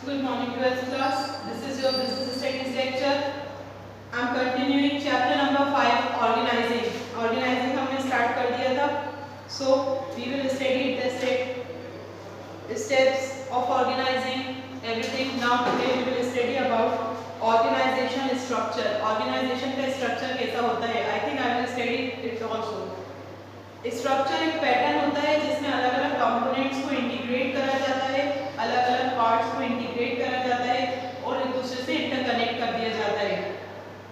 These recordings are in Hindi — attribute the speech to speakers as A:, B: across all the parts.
A: Good morning, 12th class. This is your business studies lecture. I am continuing chapter number 5, organizing. Organizing हमने start कर दिया था. So we will study the steps of organizing everything. Now today we will study about organization structure. Organization का structure कैसा होता है? I think I will study it also. Structure एक पैटर्न होता है जिसमें अलग अलग कंपोनेंट्स को इंटीग्रेट करा जाता है, अलग अलग पार्ट्स को इंटीग्रेट करा जाता है और एक दूसरे से इंटरकनेक्ट कर दिया जाता है.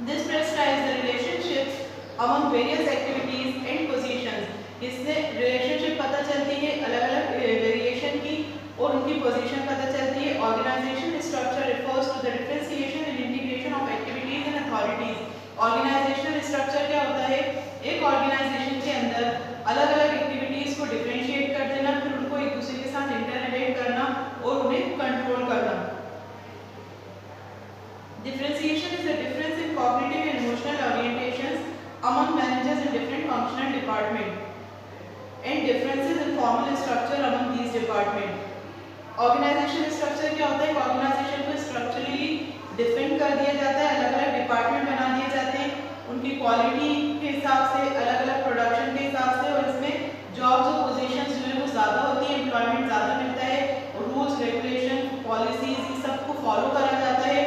A: This prescribes the relationship among various activities and positions. इससे रिलेशनशिप पता चलती है, अलग अलग वेरिएशन की और उनकी पोजीशन पता चलती है. Organisation structure refers to the differentiation and integration of activities and authorities. Organisational structure क्या होता है? एक ऑर्गेनाइजेशन के अंदर अलग अलग एक्टिविटीज को डिफरेंशिएट कर देना, फिर उनको एक दूसरे के साथ इंटररिलेट करना और उन्हें कंट्रोल करना. Differentiation is the difference in cognitive and emotional orientations among managers in different functional department and differences in formal structure among these department. Organisation structure क्या होता है? ऑर्गेनाइजेशन को स्ट्रक्चरली डिफाइन कर दिया जाता है, अलग अलग डिपार्टमेंट बना दिए जाते हैं उनकी क्वालिटी के हिसाब से, अलग अलग प्रोडक्शन के हिसाब से, और इसमें जॉब्स और पोजीशंस जो है वो ज़्यादा होती है, एम्प्लॉयमेंट ज़्यादा मिलता है, रूल्स रेगुलेशन पॉलिसीज ये सब को फॉलो करा जाता है.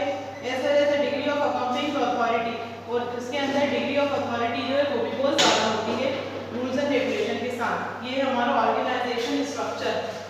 A: ऐसा जैसे डिग्री ऑफ अकाउंटिंग अथॉरिटी, और उसके अंदर डिग्री ऑफ अथॉरिटी जो है वो भी बहुत ज़्यादा होती है रूल्स एंड रेगुलेशन के साथ. ये हमारा ऑर्गेनाइजेशन स्ट्रक्चर.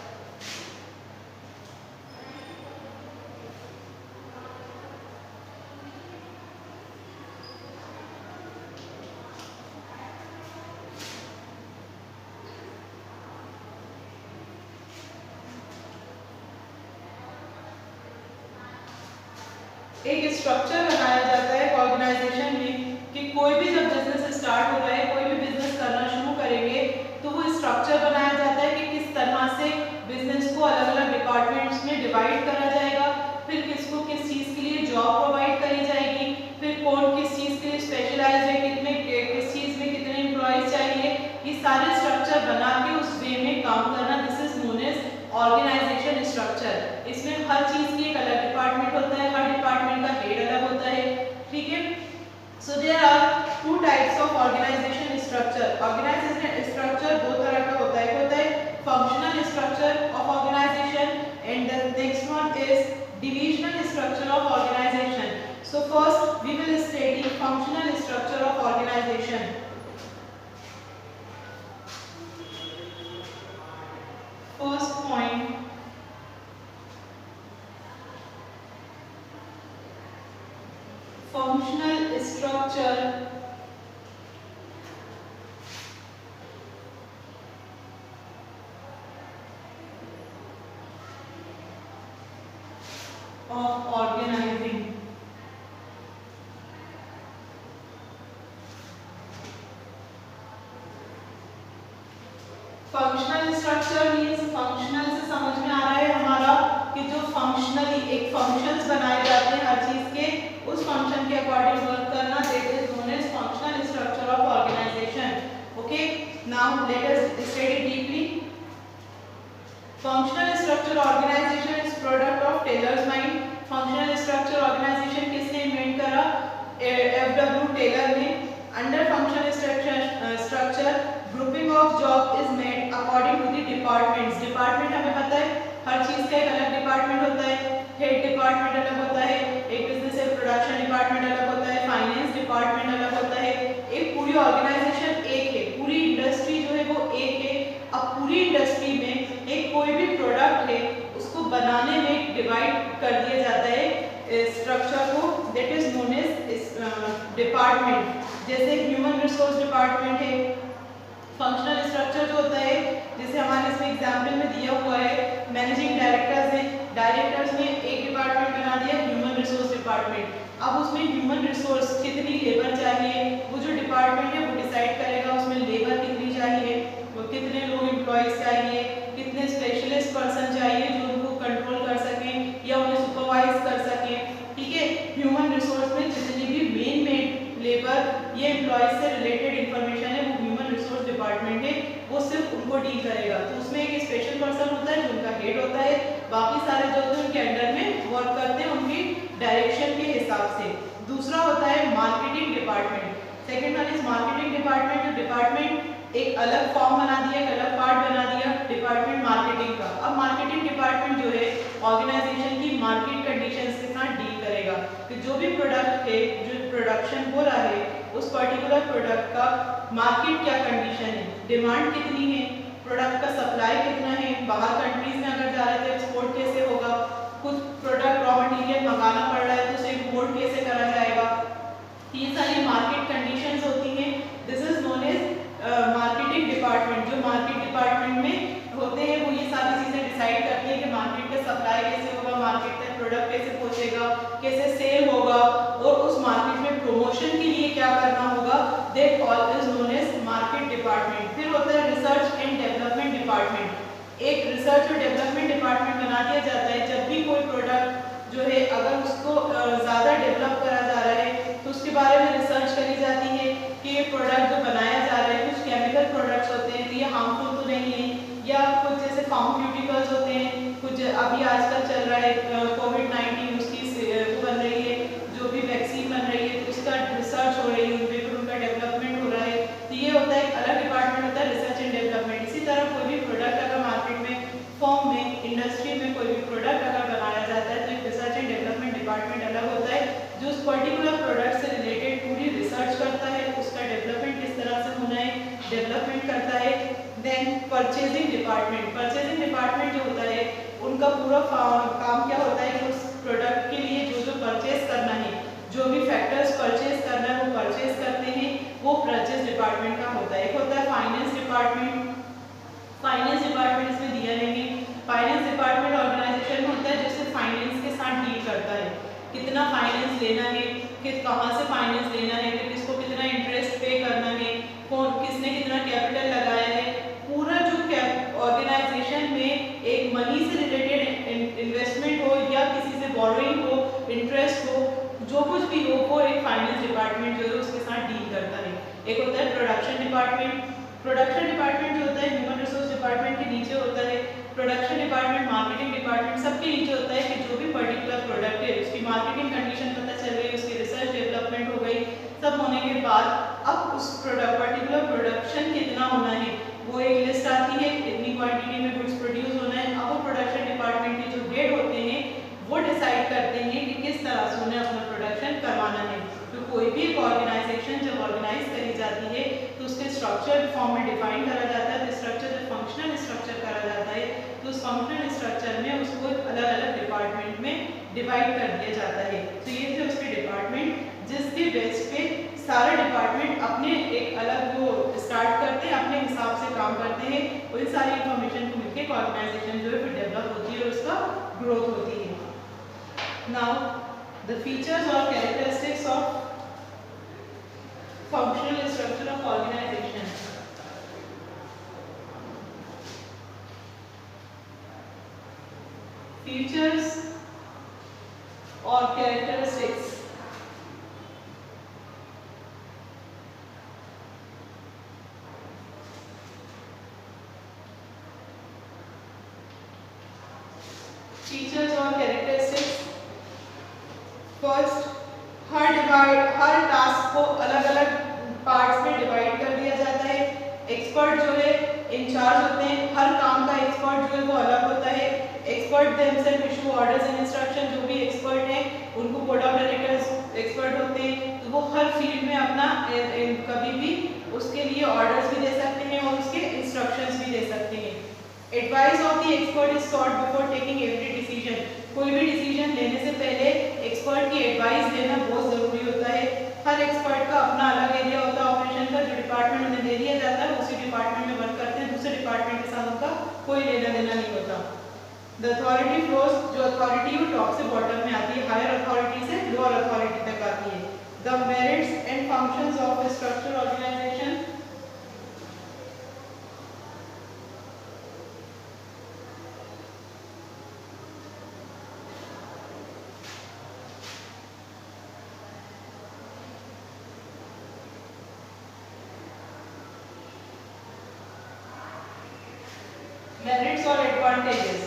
A: एक स्ट्रक्चर बनाया जाता है ऑर्गेनाइजेशन में कि कोई भी जब बिजनेस स्टार्ट हो रहा है, कोई भी बिजनेस करना शुरू करेंगे तो वो स्ट्रक्चर बनाया जाता है कि किस तरह से बिजनेस को अलग अलग डिपार्टमेंट्स में डिवाइड करा जाएगा, फिर किसको किस चीज़ के लिए जॉब प्रोवाइड करी जाएगी, फिर कौन किस चीज़ के लिए स्पेशलाइज है, किस चीज़ में कितने एम्प्लॉयज चाहिए, ये सारे स्ट्रक्चर बना के उस वे में काम करना. This is known as organisation structure. इसमें हर चीज़ की एक अलग डिपार्टमेंट होता है, हर डिपार्टमेंट का हेड अलग होता है. ठीक है. So there are two types of organisation structure. Organisation structure दो तरह का होता है. एक होता है functional structure of organisation and the next one is divisional structure of organisation. So first we will study functional structure of organisation. First point, functional structure of organizing. Functional structure means functional से समझ में आ रहा है हमारा कि जो फंक्शनली एक फंक्शंस बनाए जाते हैं हर चीज के, उस फंक्शन के अकॉर्डिंग वर्क करना, that is known as functional structure of organisation. Okay, now let us study deeply. Functional structure organisation is product of Taylor's mind. Functional structure organisation किसने इन्वेंट करा? एफ.डब्ल्यू. टेलर ने. Under functional structure grouping of job is made according to the departments. Department हमें पता है हर चीज का एक अलग डिपार्टमेंट होता है. हेड डिपार्टमेंट अलग होता है, एक बिजनेस एंड प्रोडक्शन डिपार्टमेंट अलग होता है, फाइनेंस डिपार्टमेंट अलग होता है. एक पूरी ऑर्गेनाइजेशन एक है, पूरी इंडस्ट्री जो है वो एक है. अब पूरी इंडस्ट्री में एक कोई भी प्रोडक्ट है उसको बनाने में डिवाइड कर दिया जाता है स्ट्रक्चर को, that is known as department. जैसे ह्यूमन रिसोर्स डिपार्टमेंट है. फंक्शनल स्ट्रक्चर जो होता है, जैसे हमारे इसमें एग्जाम्पल में दिया हुआ है मैनेजिंग डायरेक्टर्स हैं. डायरेक्टर्स में एक डिपार्टमेंट बना दिया ह्यूमन रिसोर्स डिपार्टमेंट. अब उसमें ह्यूमन रिसोर्स कितनी लेबर चाहिए वो जो डिपार्टमेंट है वो डिसाइड करेगा. उसमें लेबर कितनी चाहिए, वो कितने लोग एम्प्लॉयज चाहिए, कितने स्पेशलिस्ट पर्सन चाहिए जो उनको कंट्रोल कर सकें या उन्हें सुपरवाइज कर सकें. ठीक है. ह्यूमन रिसोर्स में जितनी भी मेन लेबर ये एम्प्लॉयज से रिलेटेड इंफॉर्मेशन है वो ह्यूमन रिसोर्स डिपार्टमेंट है वो सिर्फ उनको डील करेगा. तो उसमें एक स्पेशल पर्सन होता है जो उनका हेड होता है, बाकी सारे जो होते हैं उनके अंडर में वर्क करते हैं उनकी डायरेक्शन के हिसाब से। दूसरा होता है marketing department. Second one is marketing department. जो डिपार्टमेंट एक अलग फॉर्म बना दिया, एक अलग पार्ट बना दिया डिपार्टमेंट मार्केटिंग का। अब मार्केटिंग डिपार्टमेंट जो है ऑर्गेनाइजेशन की मार्केट कंडीशंस के साथ डील करेगा कि जो भी प्रोडक्ट है, जो प्रोडक्शन हो रहा है, उस पर्टिकुलर प्रोडक्ट का मार्केट क्या कंडीशन है, डिमांड कितनी है, प्रोडक्ट का सप्लाई कितना है, बाहर कंट्रीज में अगर जा रहे थे एक्सपोर्ट कैसे होगा, कुछ प्रोडक्ट रॉ मटेरियल मंगाना पड़ रहा है तो उसे इंपोर्ट कैसे करा जाएगा। ये सारी मार्केट कंडीशंस होती हैं। This is known as marketing department. जो मार्केट डिपार्टमेंट में होते हैं वो ये सारी चीजें डिसाइड करते हैं कि मार्केट का सप्लाई कैसे होगा, मार्केट तक प्रोडक्ट कैसे पहुंचेगा, कैसे सेल होगा और उस मार्केट में प्रमोशन के लिए क्या करना होगा। That all is known as market department. फिर होता है रिसर्च एंड डेवलपमेंट डिपार्टमेंट। एक रिसर्च और डेवलपमेंट डिपार्टमेंट बना दिया जाता है जब भी कोई प्रोडक्ट जो है अगर उसको ज़्यादा डेवलप करा जा रहा है तो उसके बारे में रिसर्च करी जाती है कि ये प्रोडक्ट जो बनाया जा रहा है, कुछ केमिकल प्रोडक्ट्स होते हैं तो ये हार्मफुल तो नहीं है, या कुछ जैसे फार्मास्यूटिकल्स होते हैं, कुछ अभी आजकल चल रहा है कोविड-19 उसकी वो बन रही है, जो भी वैक्सीन बन रही है तो उसका रिसर्च हो रही है, उन पर उनका डेवलपमेंट हो रहा है। तो ये होता है एक अलग डिपार्टमेंट होता है रिसर्च एंड डेवलपमेंट। इसी तरह कोई भी प्रोडक्ट अगर मार्केट में, फॉर्म में, इंडस्ट्री में कोई भी प्रोडक्ट अगर बनाया जाता है तो एक रिसर्च एंड डेवलपमेंट डिपार्टमेंट अलग होता है जो उस पर्टिकुलर प्रोडक्ट से रिलेटेड पूरी रिसर्च करता है, उसका डेवलपमेंट किस तरह से होना है डेवलपमेंट करता है। Then purchasing department. Purchasing department जो होता है उनका पूरा काम क्या होता है कि उस प्रोडक्ट के लिए जो जो परचेज करना है, जो भी फैक्टर्स परचेज करना है वो परचेज करते हैं, वो परचेज डिपार्टमेंट का होता है। एक होता है फाइनेंस डिपार्टमेंट। फाइनेंस डिपार्टमेंट इसमें दिया नहीं है। फाइनेंस डिपार्टमेंट ऑर्गेनाइजेशन होता है जिससे फाइनेंस के साथ डील करता है, कितना फाइनेंस लेना है, कि कहाँ से फाइनेंस लेना है, कि किसको कितना इंटरेस्ट पे करना है, कौन किसने कितना कैपिटल लगाया है। पूरा जो ऑर्गेनाइजेशन में एक मनी से रिलेटेड इन्वेस्टमेंट हो या किसी से बोरोइंग हो, इंटरेस्ट हो, जो कुछ भी हो, वो एक फाइनेंस डिपार्टमेंट जो है उसके साथ डील करता है। एक होता है प्रोडक्शन डिपार्टमेंट। प्रोडक्शन डिपार्टमेंट जो होता है ह्यूमन रिसोर्स डिपार्टमेंट के नीचे होता है। प्रोडक्शन डिपार्टमेंट, मार्केटिंग डिपार्टमेंट सबके नीचे होता है कि जो भी पर्टिकुलर प्रोडक्ट है उसकी मार्केटिंग कंडीशन पता चल गई, उसकी रिसर्च डेवलपमेंट हो गई, सब होने के बाद अब उस पर्टिकुलर प्रोडक्शन कितना होना है वो एक लिस्ट आती है, इतनी क्वांटिटी में गुड्स प्रोड्यूस होना है। अब वो प्रोडक्शन डिपार्टमेंट के जो हेड होते हैं वो डिसाइड करते हैं कि किस तरह से उन्हें अपना प्रोडक्शन करवाना है। तो कोई भी एक ऑर्गेनाइजेशन जब ऑर्गेनाइज करी जाती है तो उसके स्ट्रक्चर फॉर्म में डिफाइन करा जाता है। तो स्ट्रक्चर जो फंक्शनल स्ट्रक्चर करा जाता है तो उस फंक्शनल स्ट्रक्चर में उसको अलग अलग डिपार्टमेंट में डिवाइड कर दिया जाता है। तो ये थे उसके डिपार्टमेंट जिसके बेस पे सारे डिपार्टमेंट अपने एक अलग वो स्टार्ट करते हैं, अपने हिसाब से काम करते हैं और इन सारी इंफॉर्मेशन को मिलकर ऑर्गेनाइजेशन जो है फिर डेवलप होती है और उसका ग्रोथ होती है। नाउ द फीचर्स और characteristics of functional structure of organization. Features or characteristics. Features or characteristics. First, her task को अलग अलग पार्ट्स में डिवाइड कर दिया जाता है। एक्सपर्ट जो है इंचार्ज होते हैं, हर काम का एक्सपर्ट जो है वो अलग होता है। Expert themselves issue orders and instruction. जो भी एक्सपर्ट हैं उनको बोर्ड ऑफ डायरेक्टर्स एक्सपर्ट होते हैं, तो वो हर फील्ड में अपना कभी भी उसके लिए ऑर्डर्स भी दे सकते हैं और उसके इंस्ट्रक्शंस भी दे सकते हैं। Advice of the expert is sought before taking every decision. कोई भी डिसीजन लेने से पहले एक्सपर्ट की एडवाइस लेना बहुत ज़रूरी होता है। हर एक्सपर्ट का अपना अलग एरिया होता है ऑपरेशन का, जो डिपार्टमेंट उन्हें दे दिया जाता है उसी डिपार्टमेंट में वर्क करते हैं, दूसरे डिपार्टमेंट के साथ उनका कोई लेना देना नहीं होता। The authority flows. जो अथॉरिटी वो टॉप से बॉटम में आती है, हायर अथॉरिटी से लोअर अथॉरिटी तक आती है। The merits and functions of structure organisation. Merits और advantages.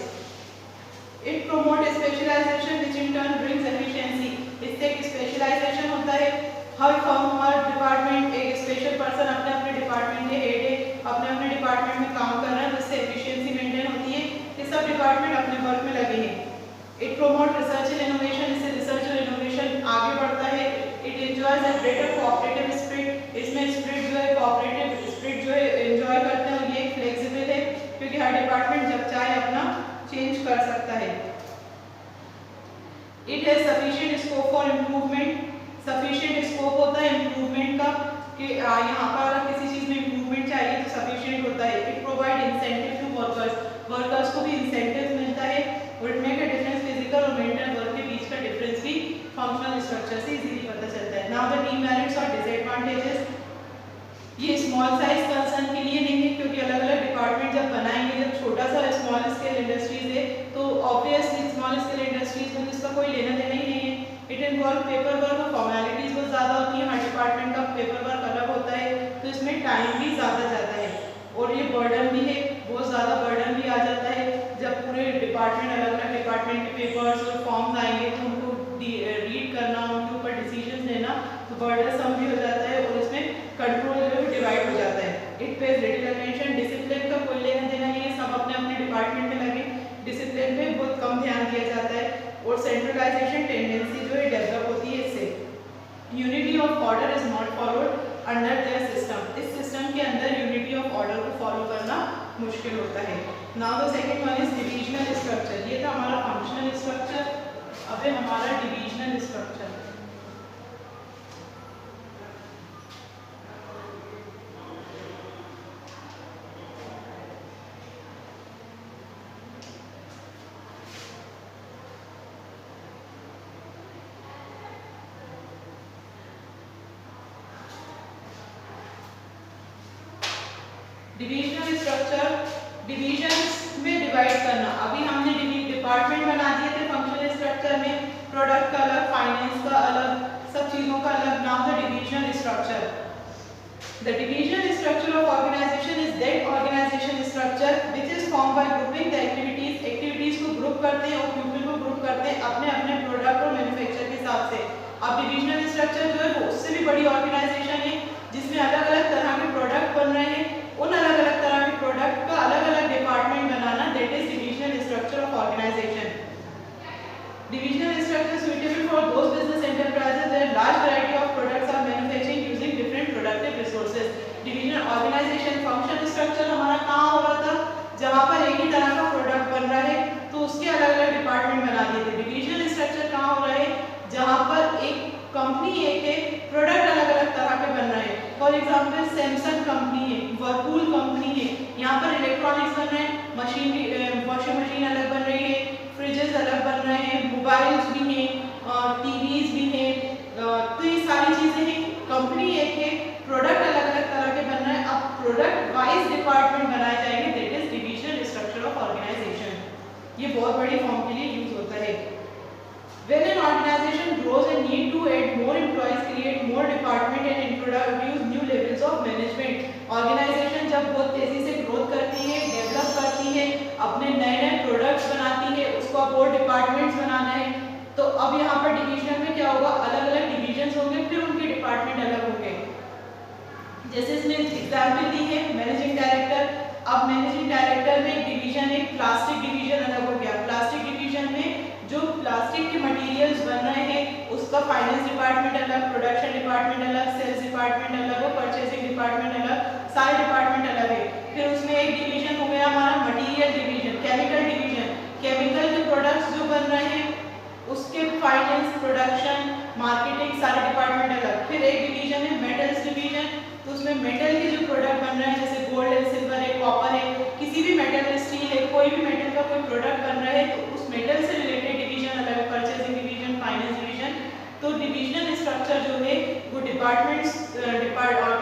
A: It promote specialisation which in turn brings efficiency. इससे एक स्पेशलाइजेशन होता है, हर फर्म हर डिपार्टमेंट एक स्पेशल पर्सन अपने अपने डिपार्टमेंट के हेड है, अपने अपने डिपार्टमेंट में काम कर रहे हैं, जिससे एफिशिएंसी मेंटेन होती है कि सब डिपार्टमेंट अपने वर्क में लगे हैं। It promote research and innovation, इससे रिसर्च और इनोवेशन आगे बढ़ता है। It enjoys a greater cooperative spirit, इसमें स्पिरिट जो है कोऑपरेटिव स्पिरिट जो है एंजॉय करते हैं, और ये फ्लेक्सिबल है क्योंकि हर डिपार्टमेंट जब चाहे अपना चेंज कर सकता है। It has sufficient scope for improvement, sufficient scope होता है इम्प्रूवमेंट का कि यहाँ पर अगर किसी चीज़ में इम्प्रूवमेंट चाहिए तो सफिशिएंट होता है। It provide incentive to workers, workers को भी इंसेंटिव मिलता है। और it make a difference, physical और मेंटल वर्क के बीच का डिफरेंस भी फंक्शनल स्ट्रक्चर से इजीली पता चलता है। नाउ द डीमेरिट्स और डिसएडवांटेजेस, ये स्मॉल साइज कंसर्न के लिए नहीं है क्योंकि अलग अलग डिपार्टमेंट जब बनाएंगे, जब छोटा सा स्मॉल स्केल इंडस्ट्रीज है तो ऑब्वियसली स्मॉल स्केल इंडस्ट्रीज में इसका कोई लेना देना ही नहीं है। इट इन्वॉल्व पेपर वर्क और फॉर्मेलिटीज बहुत ज़्यादा होती है, हर डिपार्टमेंट का पेपर वर्क अलग होता है तो इसमें टाइम भी ज़्यादा जाता है। और ये बर्डन भी है, बहुत ज़्यादा बर्डन भी आ जाता है जब पूरे डिपार्टमेंट अलग अलग डिपार्टमेंट के पेपर्स और फॉर्म्स आएंगे तो उनको रीड करना, उनके ऊपर डिसीजन लेना तो बर्डन भी हो जाता है और इसमें कंट्रोल जो है डिवाइड हो जाता है। It pays little attention, discipline का कोई लेना देना नहीं है, सब अपने अपने डिपार्टमेंट में लगे, डिसिप्लिन पे बहुत कम ध्यान दिया जाता है। और सेंट्रलाइजेशन टेंडेंसी जो है डेवलप होती है इससे। Unity of order is not followed under their system, इस सिस्टम के अंदर यूनिटी ऑफ ऑर्डर को फॉलो करना मुश्किल होता है। Now the second one is divisional structure, ये था हमारा फंक्शनल स्ट्रक्चर, अब है हमारा divisional structure. Divisional structure, divisions में डिवाइड करना। अभी हमने डिपार्टमेंट बना दिए थे फंक्शनल स्ट्रक्चर में, प्रोडक्ट का अलग, फाइनेंस का अलग, सब चीज़ों का अलग। Now the divisional structure, the divisional structure of organisation is that organisation structure which is form by grouping the activities, activities को ग्रुप करते हैं और पीपल को ग्रुप करते हैं अपने अपने प्रोडक्ट और मैन्युफैक्चर के हिसाब से। अब डिविजनल स्ट्रक्चर जो है वो उससे भी बड़ी ऑर्गेनाइजेशन है जिसमें अलग अलग तरह के प्रोडक्ट बन रहे हैं, उन अलग अलग तरह के प्रोडक्ट का अलग अलग डिपार्टमेंट बनाना, that is divisional structure of organisation. Divisional structure suitable for those business enterprises where large variety of products are manufacturing using different productive resources. Divisional organisation function structure हमारा कहाँ हो रहा था, जहाँ पर एक ही तरह का प्रोडक्ट बन रहा है तो उसके अलग अलग डिपार्टमेंट बना दिए थे। डिविजनल स्ट्रक्चर कहाँ हो रहा है, जहाँ पर एक कंपनी एक है, प्रोडक्ट अलग अलग तरह के बन रहे हैं। फॉर एग्जांपल सैमसंग कंपनी है, वर्लपूल कंपनी है, यहाँ पर इलेक्ट्रॉनिक्स बन रहे हैं, मशीनरी, वॉशिंग मशीन अलग बन रही है, फ्रिजेस अलग बन रहे हैं, मोबाइल्स भी हैं, टीवीज भी हैं, तो ये सारी चीज़ें हैं। कंपनी एक है, प्रोडक्ट अलग अलग तरह के बन रहे हैं, अब प्रोडक्ट वाइज डिपार्टमेंट बनाए जाएंगे, that is divisional structure of organisation. ये बहुत बड़ी फॉर्म के लिए यूज होता है। When an organization grows and need to add more employees, create more department and introduce new levels of management. Organization जब बहुत तेजी से ग्रोथ करती है, डेवलप करती है, अपने नए नए प्रोडक्ट्स बनाती है, उसको अब और डिपार्टमेंट्स बनाना है, तो अब यहाँ पर डिवीजन में क्या होगा, अलग अलग डिवीजन्स होंगे, फिर उनके डिपार्टमेंट अलग होंगे। जैसे इसमें एग्जाम्पल दी है मैनेजिंग डायरेक्टर, अब मैनेजिंग डायरेक्टर में एक डिवीजन है, प्लास्टिक डिवीजन अलग हो गया। प्लास्टिक डिवीजन में जो प्लास्टिक के मटेरियल्स बन रहे हैं उसका फाइनेंस डिपार्टमेंट अलग, प्रोडक्शन डिपार्टमेंट अलग, सेल्स डिपार्टमेंट अलग और परचेसिंग डिपार्टमेंट अलग, सारे डिपार्टमेंट अलग है। फिर उसमें एक डिवीजन हो गया हमारा material division, chemical division, chemical के प्रोडक्ट्स जो बन रहे हैं उसके फाइनेंस, प्रोडक्शन, मार्केटिंग सारे डिपार्टमेंट अलग। फिर एक डिवीजन है मेटल्स डिवीजन, तो उसमें मेटल के जो प्रोडक्ट बन रहे हैं जैसे गोल्ड है, सिल्वर है, कॉपर है, किसी भी मेटल, स्टील है, कोई भी मेटल का कोई प्रोडक्ट बन रहा है तो उस मेटल से रिलेटेड डिवीजन अलग, परचेसिंग डिवीजन, फाइनेंस डिवीजन। तो डिविजनल स्ट्रक्चर जो है वो डिपार्टमेंट्स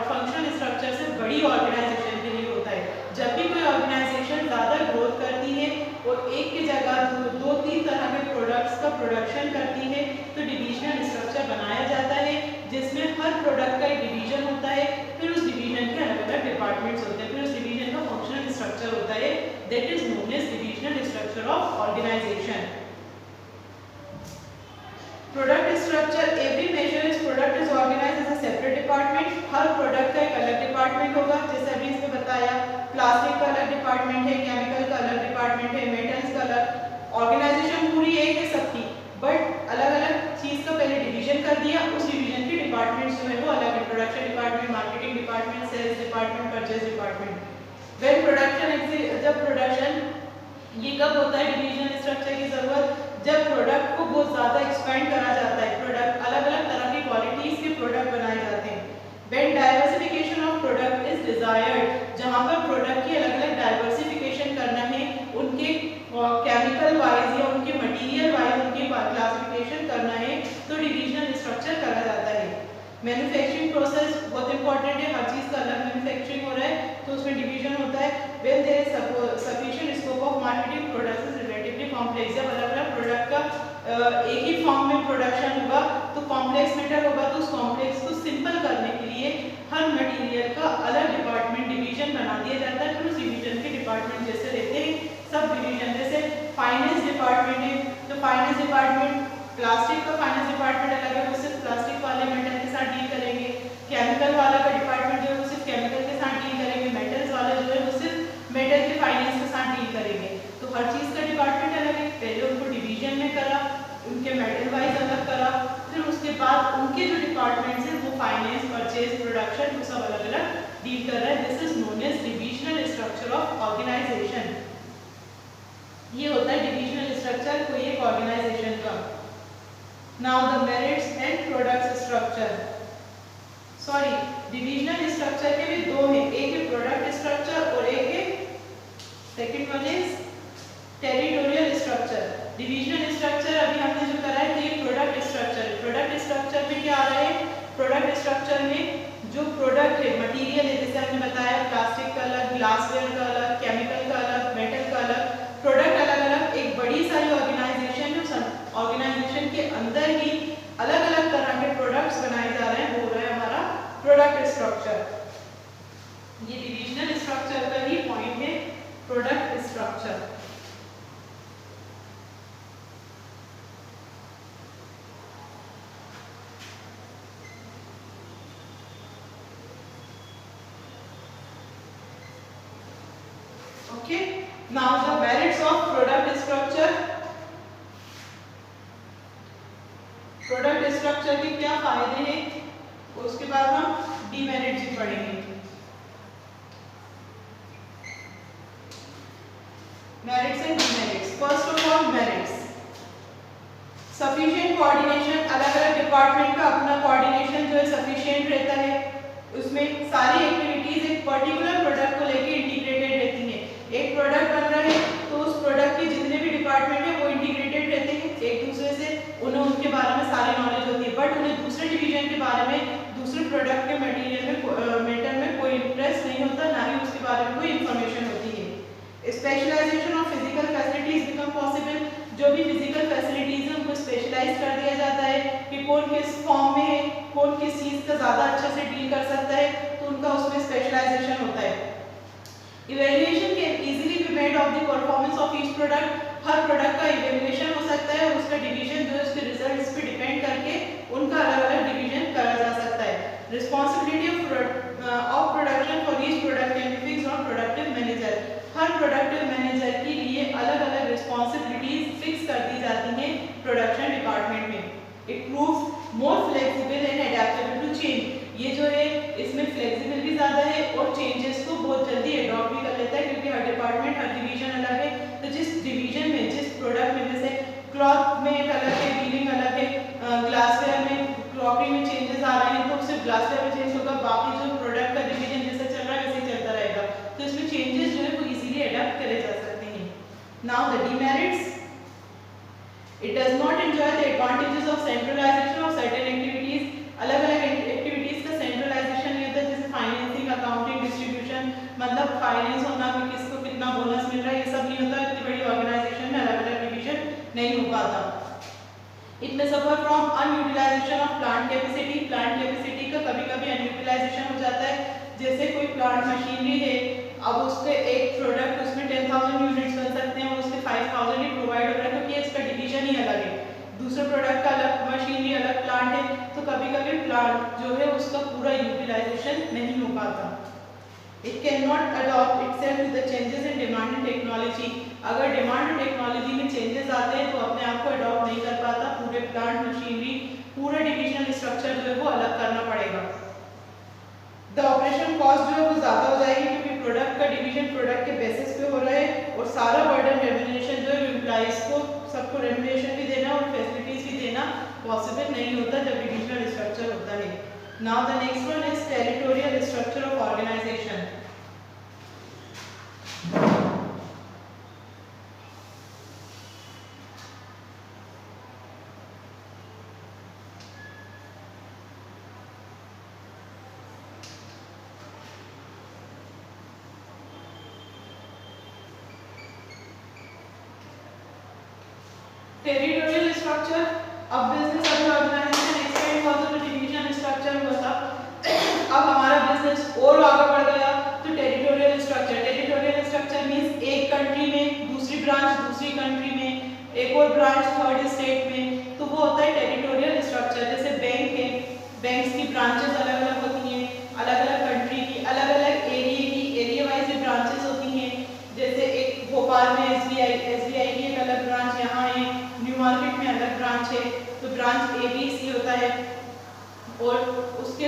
A: फंक्शनल स्ट्रक्चर से बड़ी ऑर्गेनाइजेशन के लिए होता है। जब भी कोई ऑर्गेनाइजेशन ज़्यादा ग्रोथ करती है और एक की जगह दो तीन तरह के प्रोडक्ट्स का प्रोडक्शन करती है तो डिविजनल स्ट्रक्चर बनाया जाता है जिसमें हर प्रोडक्ट का एक डिवीजन होता है, फिर उस डिवीजन के अलग अलग डिपार्टमेंट्स होते हैं, फिर उस डिवीजन का फंक्शनल स्ट्रक्चर होता है, that is known as divisional divisional structure of organisation. Product structure, every majors product is organised as a separate department. हर प्रोडक्ट का एक अलग डिपार्टमेंट होगा, जैसे अभी इसमें बताया प्लास्टिक का अलग डिपार्टमेंट है, केमिकल का अलग डिपार्टमेंट है, मेटल्स का अलग। ऑर्गेनाइजेशन पूरी एक है सबकी, बट अलग अलग चीज का पहले डिवीजन कर दिया, उस डिवीजन के डिपार्टमेंट्स जो है वो अलग है। Production department, marketing department, sales department, purchase department. When production, जब प्रोडक्शन, ये कब होता है डिवीजन स्ट्रक्चर की जरूरत, जब प्रोडक्ट को बहुत ज्यादा एक्सपेंड करा जाता है, प्रोडक्ट अलग अलग तरह की क्वालिटीज के प्रोडक्ट बनाए जाते हैं। When diversification of product is desired, जहां पर प्रोडक्ट की अलग अलग डाइवर्सिफिकेशन करना है, उनके केमिकल वाइज या उनके मटेरियल वाइज उनकी क्लासिफिकेशन करना है, तो डिविजनल स्ट्रक्चर करा जाता है। मैन्युफैक्चरिंग प्रोसेस बहुत इंपॉर्टेंट है, हर चीज का अलग मैन्युफैक्चरिंग हो रहा है तो उसमें डिवीजन होता है। When there is sufficient scope of marketing products is relatively complex, जब अलग अलग प्रोडक्ट का एक ही फॉर्म में प्रोडक्शन होगा तो कॉम्प्लेक्स मैटर होगा, तो उस कॉम्प्लेक्स को सिंपल करने के लिए हर मटेरियल का अलग डिपार्टमेंट डिवीजन बना दिया जाता है। फिर उस डिवीजन के डिपार्टमेंट जैसे रहते हैं सब डिवीजन, जैसे फाइनेंस डिपार्टमेंट है तो फाइनेंस डिपार्टमेंट, प्लास्टिक का फाइनेंस डिपार्टमेंट अलग है, वो सिर्फ प्लास्टिक वाले मेटल के साथ डील करेंगे। केमिकल वाला का डिपार्टमेंट जो है वो सिर्फ केमिकल के साथ डील करेंगे। मेटल्स वाला जो है वो सिर्फ मेटल के फाइनेंस के साथ डील करेंगे। तो हर चीज का डिपार्टमेंट अलग है, पहले उनको डिवीजन में करा, उनके मेटल वाइज अलग करा, फिर उसके बाद उनके जो डिपार्टमेंट्स हैं वो फाइनेंस, परचेज, प्रोडक्शन, वो सब अलग अलग डील कर रहा है। This is known as divisional structure of organisation. ये होता है डिविजनल स्ट्रक्चर कोई एक ऑर्गेनाइजेशन का। Now the merits and product structure, sorry divisional structure के भी दो हैं, एक है प्रोडक्ट स्ट्रक्चर और एक है second one is territorial structure. Divisional structure अभी हमने जो करा है ये प्रोडक्ट स्ट्रक्चर। प्रोडक्ट स्ट्रक्चर में क्या आ रहा है, प्रोडक्ट स्ट्रक्चर में जो प्रोडक्ट है, मटेरियल है, जैसे हमने बताया प्लास्टिक का अलग, ग्लासवेयर का अलग, केमिकल का अलग, मेटल का अलग, प्रोडक्ट अलग अलग। एक बड़ी सारी ऑर्गेनाइजेशन, जो ऑर्गेनाइजेशन के अंदर ही अलग अलग तरह के प्रोडक्ट्स बनाए जा रहे हैं, वो रहा है हमारा प्रोडक्ट स्ट्रक्चर। ये डिविजनल स्ट्रक्चर का ही पॉइंट है, product structure. Okay, now the merits of product structure. Product structure के क्या फायदे हैं, उसके बाद हम डीमेरिट्स भी पढ़ेंगे। Merits and demerits. First of all merits, sufficient coordination, अलग अलग डिपार्टमेंट का अपना कोऑर्डिनेशन जो है सफिशिएंट रहता है, उसमें सारी एक्टिविटीज एक पर्टिकुलर प्रोडक्ट को लेकर इंटीग्रेटेड रहती हैं। एक प्रोडक्ट बन रहा है तो उस प्रोडक्ट के जितने भी डिपार्टमेंट है वो इंटीग्रेटेड रहते हैं एक दूसरे से, उन्हें उनके बारे में सारी नॉलेज होती है, बट उन्हें दूसरे डिवीजन के बारे में, दूसरे प्रोडक्ट के मटेरियल में, मेटर में कोई इंटरेस्ट नहीं होता, ना ही उसके बारे में कोई इंफॉर्मेशन होती है। Specialisation of physical facilities become possible, जो भी फिजिकल फैसिलिटीज है उनको स्पेशलाइज कर दिया जाता है कि कौन किस फॉर्म में है, कौन किस चीज का ज्यादा अच्छे से डील कर सकता है, तो उनका उसमें स्पेशलाइजेशन होता है। Evaluation can easily be made of the performance of each product, her product का इवैल्यूएशन हो सकता है, उसका डिवीजन जो है उसके रिजल्ट्स पे डिपेंड करके उनका अलग अलग डिवीजन करा जा सकता है। Responsibility of production for each product can be fixed on productive manager, her productive manager के लिए अलग अलग रिस्पांसिबिलिटीज फिक्स कर दी जाती हैं प्रोडक्शन डिपार्टमेंट में। It proves more flexible and adaptable to change, ये जो है इसमें फ्लेक्सिबल भी ज्यादा है और चेंजेस को बहुत जल्दी एडॉप्ट भी कर लेता है, क्योंकि हर डिपार्टमेंट, हर डिवीजन अलग है, तो जिस डिवीजन में, जिस प्रोडक्ट में, जैसे क्लॉथ में एक अलग है, डीलिंग अलग है, ग्लासवेयर में, क्रॉकरी में चेंजेस आ रहे हैं तो सिर्फ ग्लासवेयर में चेंज होगा, बाकी जो प्रोडक्ट का डिवीजन जैसे चल रहा है वैसे चलता रहेगा, तो इसमें चेंजेस जो है वो इजीली एडॉप्ट करे जा सकते हैं। Now the demerits, it does not enjoy the advantages of centralisation of certain activities, अलग अलग एक्टिविटीज का सेंट्रलाइजेशन नहीं होता, जैसे फाइनेंसिंग, अकाउंटिंग, डिस्ट्रीब्यूशन, मतलब फाइनेंस होना कि किसको कितना बोनस मिल रहा है, ये सब नहीं होता, इतनी बड़ी ऑर्गेनाइजेशन में अलग अलग डिवीजन नहीं हो पाता। इट में suffer from unutilisation of plant capacity, plant capacity का कभी कभी अनयूटिलाइजेशन हो जाता है, जैसे कोई प्लांट मशीनरी है, अब उसके एक प्रोडक्ट उसमें 10,000 यूनिट्स बन सकते हैं, उसके 50,000 ही प्रोवाइड हो रहा है क्योंकि इसका डिवीजन ही अलग है, दूसरे प्रोडक्ट का अलग, मशीनरी अलग, प्लांट है, तो कभी कभी प्लांट जो है उसका पूरा यूटिलाइजेशन नहीं हो पाता। It cannot adopt itself to the changes in demand and technology. अगर डिमांड और टेक्नोलॉजी में चेंजेस आते हैं तो अपने आप को अडॉप्ट नहीं कर पाता, पूरे प्लांट, मशीनरी, पूरा डिविजनल स्ट्रक्चर जो है वो अलग करना पड़ेगा। द ऑपरेशन कॉस्ट जो है वो ज़्यादा हो जाएगी क्योंकि प्रोडक्ट का डिवीजन प्रोडक्ट के बेसिस पे हो रहा है और सारा बर्डन रेम्यूनरेशन जो है एम्प्लॉइज को सबको रेम्यूनरेशन भी देना और फैसिलिटीज भी देना पॉसिबल नहीं होता जब डिविजनल स्ट्रक्चर होता है। Now the next one is territorial structure of organization. Territorial structure, अब बिजनेस अभी ऑर्गेनाइजेशन एक्सपेंड हुआ तो डिवीजन स्ट्रक्चर हुआ था, अब हमारा बिजनेस और आगे बढ़ गया तो territorial structure. Territorial structure means एक कंट्री में दूसरी ब्रांच दूसरी कंट्री में, एक और ब्रांच थर्ड स्टेट में, तो वो होता है टेरिटोरियल स्ट्रक्चर। जैसे बैंक है, बैंक्स की ब्रांचेस अलग अलग होती हैं, अलग अलग कंट्री की, अलग अलग एरिया की, एरिया वाइज ब्रांचेस होती हैं। जैसे एक भोपाल में एसबीआई की एक अलग ब्रांच यहाँ है, न्यू मार्केट में अलग ब्रांच है, तो ब्रांच ABC होता है और उसके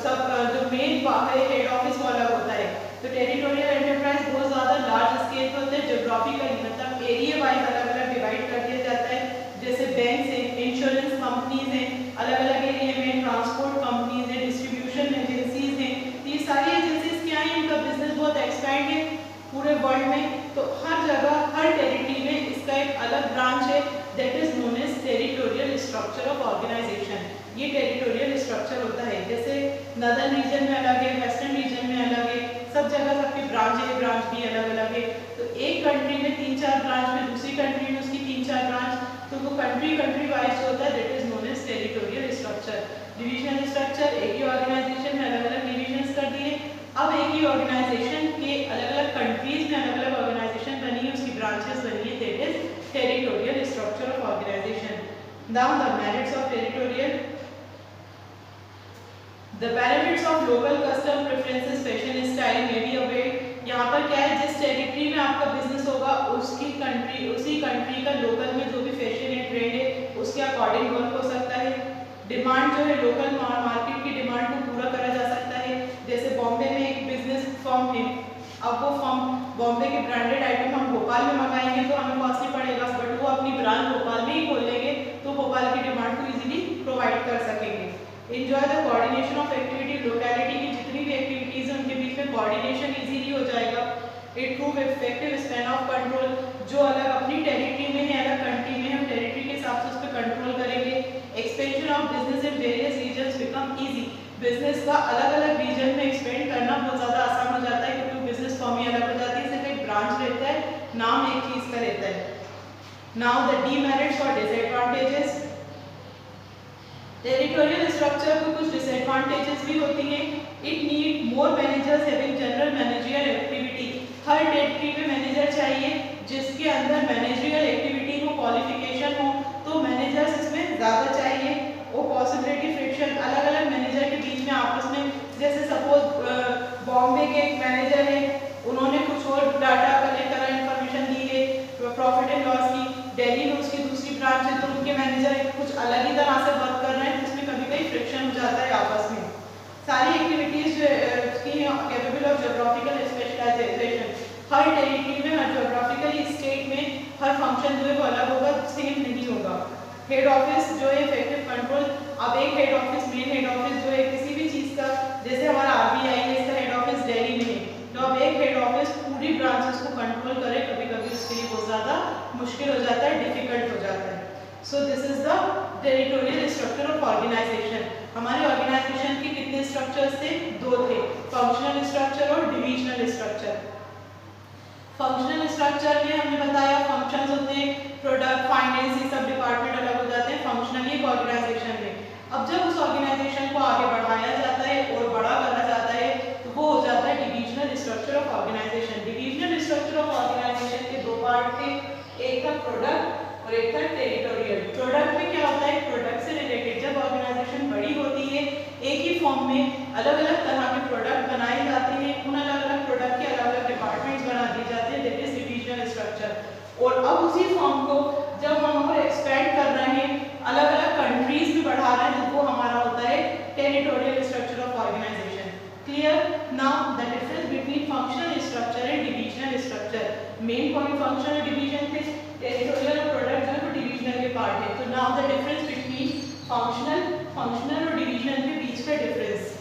A: सब जो मेन है हेड ऑफिस वो अलग होता है। तो टेरिटोरियल एंटरप्राइज बहुत ज़्यादा लार्ज स्केल पे होते हैं, जोग्राफिकली मतलब एरिया वाइज अलग अलग डिवाइड कर दिया जाता है। जैसे बैंक है, इंश्योरेंस कंपनीज हैं, अलग अलग एरिया में ट्रांसपोर्ट कंपनीज हैं, डिस्ट्रीब्यूशन एजेंसीज हैं, ये सारी एजेंसीज क्या हैं, इनका बिजनेस बहुत एक्सपैंड है पूरे वर्ल्ड में, तो हर जगह हर टेरिटरी में इसका एक अलग ब्रांच है, that is known as territorial structure of organisation. ये टेरिटोरियल स्ट्रक्चर होता है। जैसे नदर्न रीजन में अलग है, वेस्टर्न रीजन में अलग है, सब जगह सबकी ब्रांच भी अलग अलग है। तो एक कंट्री में 3-4 ब्रांच में, दूसरी कंट्री में उसकी 3-4 ब्रांच, तो वो कंट्री वाइज होता है, that is known as territorial structure. Divisional structure, एक ही ऑर्गेनाइजेशन में अलग अलग डिविजन्स कर दिए, अब एक ही ऑर्गेनाइजेशन के अलग अलग कंट्रीज में अलग अलग ऑर्गेनाइजेशन बनी है, उसकी ब्रांचेस बनी है, that is territorial structure of organisation. Now the merits of territorial, the benefits of local custom preferences fashion style में बी अवेयर्ड। यहाँ पर क्या है, जिस टेरिटरी में आपका बिजनेस होगा उसी कंट्री का लोकल में जो भी फैशन है, ट्रेंड है, उसके अकॉर्डिंग वर्क हो सकता है। डिमांड जो है लोकल मार्केट की डिमांड को पूरा करा जा सकता है। जैसे बॉम्बे में एक बिजनेस फर्म है, अब वो फर्म बॉम्बे के ब्रांडेड आइटम हम भोपाल में मंगाएंगे तो हमें कॉस्टली पड़ेगा, बट वो अपनी ब्रांच भोपाल में ही खोल लेंगे तो भोपाल की डिमांड को इजीली प्रोवाइड कर सकेंगे। Enjoy the coordination of activity, locality की जितनी भी एक्टिविटीज हैं उनके बीच में कोऑर्डिनेशन इजीली हो जाएगा। It prove effective span of control, जो अलग अपनी टेरिटरी में है, अलग कंट्री में, हम टेरिटरी के हिसाब से उस पर कंट्रोल करेंगे। Expansion of business in various regions become easy, business का अलग अलग रीजन में एक्सपेंड करना बहुत ज़्यादा आसान हो जाता है क्योंकि बिजनेस फॉर्म ही अलग हो जाती है, सिर्फ एक ब्रांच रहता है, नाम एक चीज़ का रहता है। नाउ द डीमेरिट्स और डिसएडवांटेजेस, टेरिटोरियल स्ट्रक्चर को कुछ डिसएडवांटेजेस भी होती हैं। It need more managers having general managerial activity, her territory में मैनेजर चाहिए जिसके अंदर मैनेजरियल एक्टिविटी हो, क्वालिफिकेशन हो, तो मैनेजर्स इसमें ज़्यादा चाहिए। वो पॉसिबिलिटी फ्रिक्शन, अलग अलग मैनेजर के बीच में आपस में, जैसे सपोज बॉम्बे के एक मैनेजर है, उन्होंने कुछ और डाटा कलेक्ट करा, इन्फॉर्मेशन दी है प्रॉफिट एंड लॉस की, दिल्ली में उसकी दूसरी ब्रांच है तो उनके मैनेजर कुछ अलग ही तरह से वर्क कर रहे हैं, जिसमें कभी कभी फ्रिक्शन हो जाता है आपस में। सारी एक्टिविटीज की कैपेबल ऑफ ज्योग्राफिकल स्पेशलाइजेशन, हर टेरिटरी में, हर ज्योग्राफिकल स्टेट में हर फंक्शन जो है वो अलग होगा, सेम नहीं होगा। हेड ऑफिस जो है इफेक्टिव कंट्रोल, अब एक head office, main head office जो है किसी भी चीज़ का, जैसे हमारा RBI है, इसका हेड ऑफिस दिल्ली में है, तो अब एक हेड ऑफिस पूरी ब्रांचेस को कंट्रोल करे, कभी कभी उसके लिए बहुत ज़्यादा मुश्किल हो जाता है, डिफिकल्ट हो जाता है। So this is the territorial structure of organisation. हमारे ऑर्गेनाइजेशन के कितने स्ट्रक्चर्स थे? 2 थे, फंक्शनल स्ट्रक्चर और डिविजनल स्ट्रक्चर। फंक्शनल स्ट्रक्चर में हमने बताया फंक्शंस होते हैं, प्रोडक्ट, फाइनेंस, ये सब डिपार्टमेंट अलग हो जाते हैं फंक्शनली एक ऑर्गेनाइजेशन में। अब जब उस ऑर्गेनाइजेशन को आगे बढ़ाया जाता है और बड़ा करा जाता है तो वो हो जाता है divisional structure of organisation. Divisional structure of organisation के 2 पार्ट थे, एक प्रोडक्ट और एक था टेरिटोरियल। प्रोडक्ट में क्या होता है, प्रोडक्ट से रिलेटेड जब ऑर्गेनाइजेशन बड़ी होती है एक ही फॉर्म में अलग अलग तरह के प्रोडक्ट बनाए जाते हैं, उन अलग अलग प्रोडक्ट के अलग अलग डिपार्टमेंट्स बना दिए जाते हैं, दैट इज डिविजनल स्ट्रक्चर। और अब उसी फॉर्म को जब हम और एक्सपेंड कर रहे हैं, अलग अलग कंट्रीज में बढ़ा रहे हैं, तो वो हमारा होता है territorial structure of organisation. Clear? Now the difference between functional structure and divisional structure. Main point functional division थे, टेरिटोरियल और प्रोडक्ट जो है डिविजनल के पार्ट है। तो now the difference between functional और डिविजनल के बीच का डिफरेंस,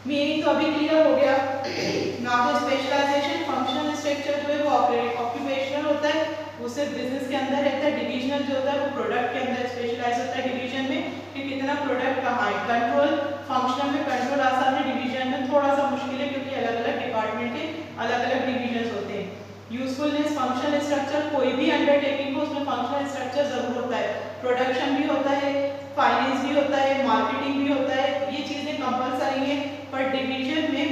A: मीनिंग तो अभी क्लियर हो गया। Now the specialisation, functional structure जो है वो ऑक्यूपेशनल होता है, वो सिर्फ बिजनेस के अंदर रहता है। डिविजनल जो होता है वो प्रोडक्ट के अंदर स्पेशलाइज होता है, डिवीजन में कि कितना प्रोडक्ट कहाँ है। कंट्रोल, फंक्शनल में कंट्रोल आसान है, डिवीजन में थोड़ा सा मुश्किल है क्योंकि अलग अलग डिपार्टमेंट के अलग अलग डिविजन होते हैं। यूजफुलनेस, फंक्शनल स्ट्रक्चर कोई भी अंडरटेकिंग हो उसमें फंक्शनल स्ट्रक्चर जरूर होता है। प्रोडक्शन भी होता है, फाइनेंस भी होता है, मार्केटिंग भी होता है, ये चीजें कंपलसरी है। पर डिवीजन में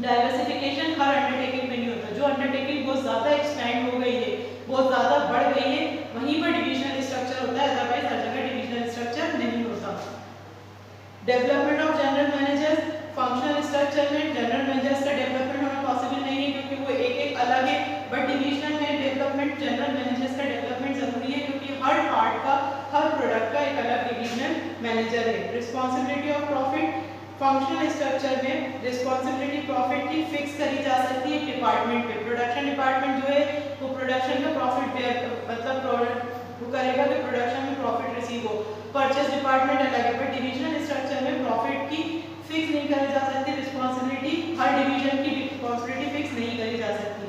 A: डाइवर्सिफिकेशन हर अंडरटेकिंग में नहीं होता। जो अंडरटेकिंग बहुत ज्यादा एक्सपेंड हो गई है, बहुत ज्यादा बढ़ गई है, वहीं पर डिविजनल स्ट्रक्चर होता है, अदरवाइज हर जगह डिविजनल स्ट्रक्चर नहीं होता। Development of general managers, functional structure में जनरल मैनेजर्स का डेवलपमेंट होना पॉसिबल नहीं है क्योंकि वो एक एक अलग है, बट डिविजनल में डेवलपमेंट जनरल मैनेजर्स का डेवलपमेंट जरूरी है क्योंकि हर पार्ट का, हर प्रोडक्ट का एक अलग डिविजनल मैनेजर है। Responsibility of profit, functional structure में रिस्पॉन्सिबिलिटी प्रॉफिट की फिक्स करी जा सकती है डिपार्टमेंट पे। प्रोडक्शन डिपार्टमेंट जो है वो प्रोडक्शन का प्रॉफिट बेयर मतलब वो करेगा कि प्रोडक्शन में प्रॉफिट रिसीव हो। परचेस डिपार्टमेंट अलग है, पर डिविजनल स्ट्रक्चर में प्रॉफिट की फिक्स नहीं करी जा सकती रिस्पॉन्सिबिलिटी, हर डिवीजन की रिस्पॉन्सिबिलिटी फिक्स नहीं करी जा सकती।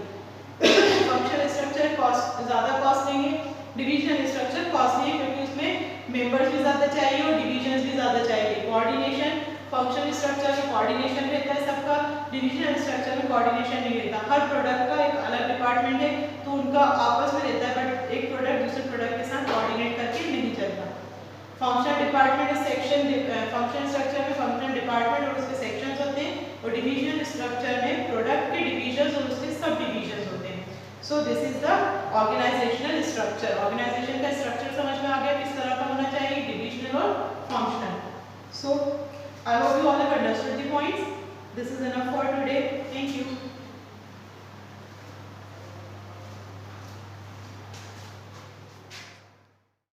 A: फंक्शनल स्ट्रक्चर कॉस्ट ज़्यादा कॉस्ट नहीं है, डिविजनल स्ट्रक्चर कॉस्टली है क्योंकि उसमें मेंबर्स भी ज़्यादा चाहिए और डिविजन्स भी ज़्यादा चाहिए। कोऑर्डिनेशन, फंक्शनल स्ट्रक्चर में कोऑर्डिनेशन रहता है सबका, डिविजनल स्ट्रक्चर में कोऑर्डिनेशन नहीं रहता। हर प्रोडक्ट का एक अलग डिपार्टमेंट है तो उनका आपस में रहता है, बट एक प्रोडक्ट दूसरे प्रोडक्ट के साथ कोऑर्डिनेट करके नहीं चलता। Functional department section, functional structure में फंक्शनल डिपार्टमेंट और उसके सेक्शंस होते हैं, और डिविजनल स्ट्रक्चर में प्रोडक्ट के डिविजन्स और उसके सब डिविजन्स होते हैं। So this is the organisational structure. Organisation का स्ट्रक्चर समझ में आ गया किस तरह का होना चाहिए, डिविजनल और functional. So I hope you all have understood the points. This is enough for today. Thank you.